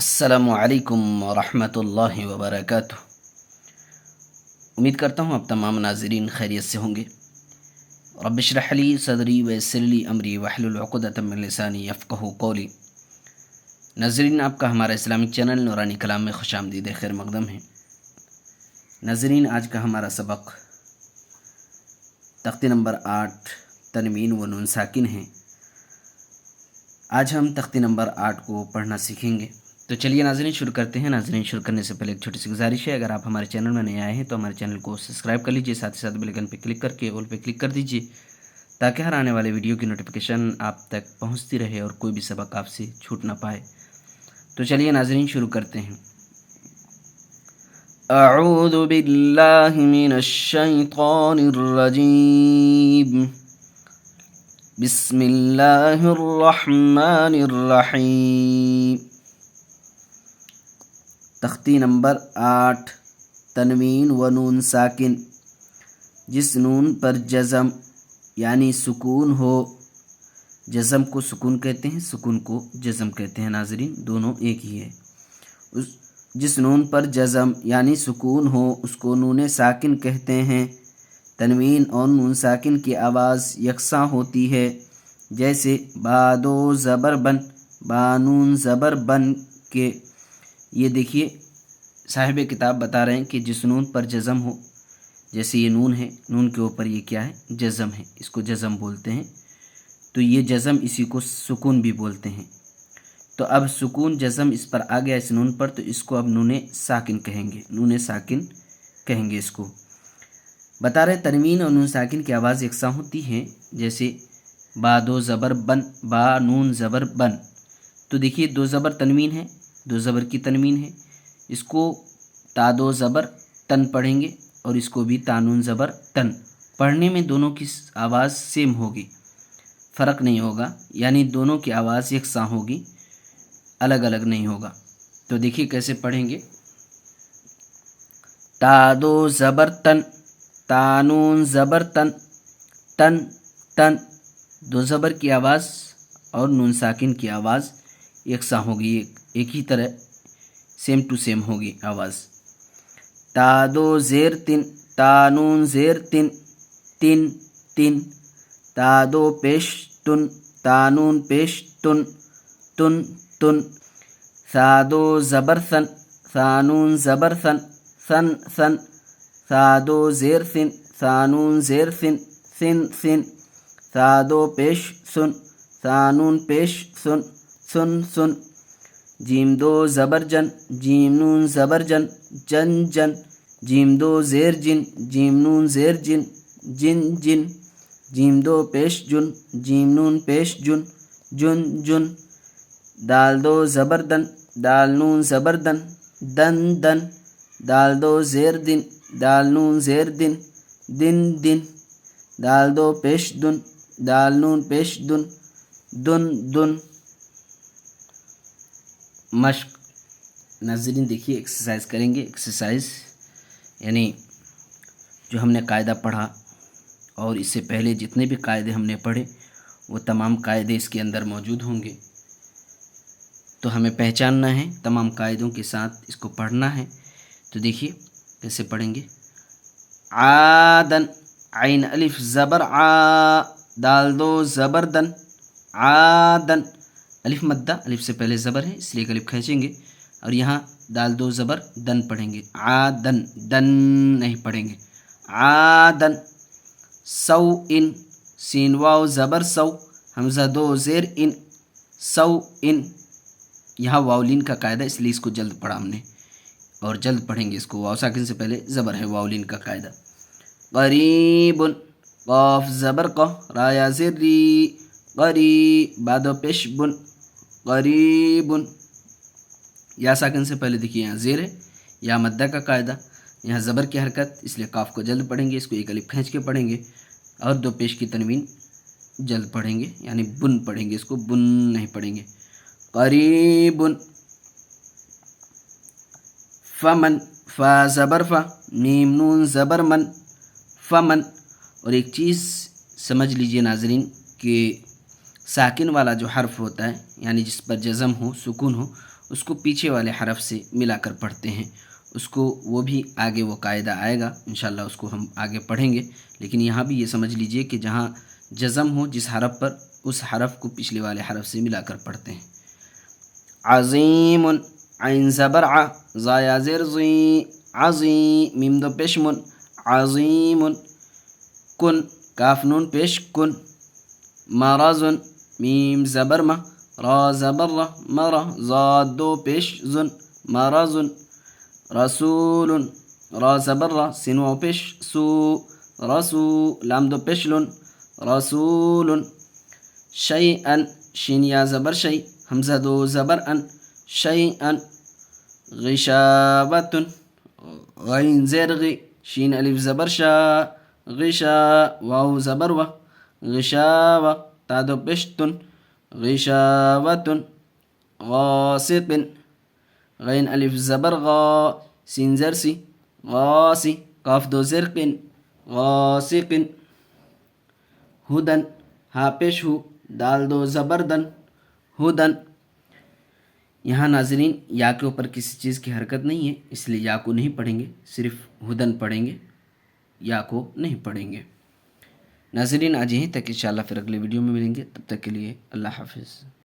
अस्सलामुअलैकुम वरहमतुल्लाहि वबरकातुह। उम्मीद करता हूँ आप तमाम नाज़रीन खैरियत से होंगे। रब्बिश्रह ली सदरी वयस्सिर ली अमरी वहलुल उक़दतम मिन लिसानी यफ़क़हू क़ौली। नाज़रीन, आपका हमारा इस्लामिक चैनल नूरानी कलाम में खुशामदीद खैर मक़दम है। नाज़रीन, आज का हमारा सबक तख्ती नंबर 8 तनवीन व नून साकिन है। आज हम तख्ती नंबर 8 को पढ़ना सीखेंगे। तो चलिए नाज़रीन शुरू करते हैं। नाज़रीन, शुरू करने से पहले एक छोटी सी गुजारिश है, अगर आप हमारे चैनल में नए आए हैं तो हमारे चैनल को सब्सक्राइब कर लीजिए, साथ ही साथ बेल आइकन पर क्लिक करके ऑल पे क्लिक कर दीजिए ताकि हर आने वाले वीडियो की नोटिफिकेशन आप तक पहुंचती रहे और कोई भी सबक आपसे छूट ना पाए। तो चलिए नाज़रीन शुरू करते हैं। अऊज़ु बिल्लाहि मिनश शैतानिर रजीम। बिस्मिल्लाहिर रहमानिर रहीम। तख्ती नंबर 8 तनवीन व नून साकिन, जिस नून पर जज़म यानी सुकून हो। जज़म को सुकून कहते हैं, सुकून को जज़म कहते हैं। नाज़रीन, दोनों एक ही है। जिस नून पर जज़म यानी सुकून हो उसको नून साकिन कहते हैं। तनवीन और नून साकिन की आवाज़ यकसां होती है, जैसे बादो ज़बर बन, बानून ज़बर बन के। ये देखिए साहिब किताब बता रहे हैं कि जिस नून पर जज़म हो, जैसे ये नून है, नून के ऊपर ये क्या है, जज़म है, इसको जज़म बोलते हैं। तो ये जज़म इसी को सुकून भी बोलते हैं। तो अब सुकून जज़म इस पर आ गया इस नून पर, तो इसको अब नून साकिन कहेंगे, नून साकिन कहेंगे इसको। बता रहे तनवीन और नून साकिन की आवाज़ यकसां होती है, जैसे बादो ज़बर बन, बा नून ज़बर बन। तो देखिए दो ज़बर तनवीन है, दो ज़बर की तनवीन है, इसको तादो ज़बर तन पढ़ेंगे और इसको भी तानून ज़बर तन। पढ़ने में दोनों की आवाज़ सेम होगी, फ़र्क नहीं होगा, यानी दोनों की आवाज़ यकसां होगी, अलग अलग नहीं होगा। तो देखिए कैसे पढ़ेंगे। तादो ज़बर तन, तानून ज़बर तन, तन तन। दो ज़बर की आवाज़ और नून साकिन की आवाज़ यकसां होगी, एक ही तरह सेम टू सेम होगी आवाज़। तादो ज़ेर तिन, तानून ज़ेर तिन, तिन तिन। तादो पेश तुन, तानून पेश तुन, तुन तुन। सादो ज़बर सन, सानून ज़बर सन, सन सन। सादो ज़ेर सिन, सानून ज़ेर सिन, सिन सिन। सादो पेश सुन, सानून पेश सुन, सुन सुन। जीम दो ज़बर जन, जीम नून ज़बर जन, जन जन। जीम दो ज़ेर जिन, जीम नून ज़ेर जिन, जिन जिन। जीम दो पेश जुन, जीम नून पेश जुन, जुन जुन। दाल दो ज़बर दन, दाल नून ज़बर दन, दन दन। दाल दो ज़ेर दिन, दाल नून ज़ेर दिन, दिन दिन। दाल दो पेश दुन, दाल नून पेश दुन, दुन दुन। मश्क। नाज़रीन देखिए एक्सरसाइज करेंगे। एक्सरसाइज यानी जो हमने कायदा पढ़ा और इससे पहले जितने भी कायदे हमने पढ़े वो तमाम कायदे इसके अंदर मौजूद होंगे। तो हमें पहचानना है, तमाम कायदों के साथ इसको पढ़ना है। तो देखिए कैसे पढ़ेंगे। आदन, आइन अलिफ ज़बर आ, दाल दो ज़बर दन, आदन। अलिफ मद्दा, अलिफ से पहले ज़बर है इसलिए अलिफ खींचेंगे और यहाँ दाल दो ज़बर दन पढ़ेंगे, आदन, दन नहीं पढ़ेंगे, आदन। सौ इन, सीन वाव ज़बर सौ, हमज़ा दो ज़ेर इन, सौ इन। यहाँ वाउलिन का कायदा इसलिए इसको जल्द पढ़ा हमने और जल्द पढ़ेंगे इसको। वाव साकिन से पहले ज़बर है, वाउलिन का कायदा। क़रीबुन, क़ाफ ज़बर क़, रा या ज़ेर री, क़री, बादो पेश बुन, क़रीबुन। या साकिन से पहले देखिए यहाँ ज़ेर है, या मद्दा का कायदा, यहाँ ज़बर की हरकत, इसलिए काफ को जल्द पढ़ेंगे, इसको एक अलिफ खींच के पढ़ेंगे और दो पेश की तनवीन जल्द पढ़ेंगे, यानी बुन पढ़ेंगे, इसको बुन नहीं पढ़ेंगे। क़रीबुन। फमन, फ़ा ज़बर फ़ा, मीम नून ज़बर मन, फमन। और एक चीज़ समझ लीजिए नाज़रीन कि साकिन वाला जो हर्फ होता है, यानी जिस पर जज़म हो, सुकून हो, اس کو پیچھے والے حرف سے ملا کر پڑھتے ہیں. اس کو وہ بھی آگے وہ قاعدہ آئے گا انشاءاللہ، اس کو ہم آگے پڑھیں گے. لیکن یہاں بھی یہ سمجھ لیجئے کہ جہاں جزم ہو جس حرف پر، اس حرف کو پچھلے والے حرف سے ملا کر پڑھتے ہیں. عظیم، عین زبر ع، زا یا زیر زی، عظیم، میم دو پیش من، عظیم. کن، کاف نون پیش کن. مرض، میم زبر م، را زبر ر، مرا، زاد دو پیش زن، مرض. رسول، را زبر را، سین واو پیش سو، رسو، لام دو پیش لن، رسول. شیئا، شین یا زبر شی، حمزہ دو زبر ان، شیئا. غشاوة، غین زیر غی، شین الف زبر شا، غشا، واو زبر و، غشاوة، تا دو پشتن، غشاوة. غاسق، غین الف زبر غا، سین زر سی، غاسی، قاف دو زرق، غاسق. ہدن، ہا پیش ہو، دال دو زبر دن، ہدن. یہاں ناظرین یا کے اوپر کسی چیز کی حرکت نہیں ہے، اس لیے یا کو نہیں پڑھیں گے، صرف ہدن پڑھیں گے، یا کو نہیں پڑھیں گے. ناظرین آج یہیں تک، انشاءاللہ پھر اگلے ویڈیو میں ملیں گے، تب تک کے لیے اللہ حافظ.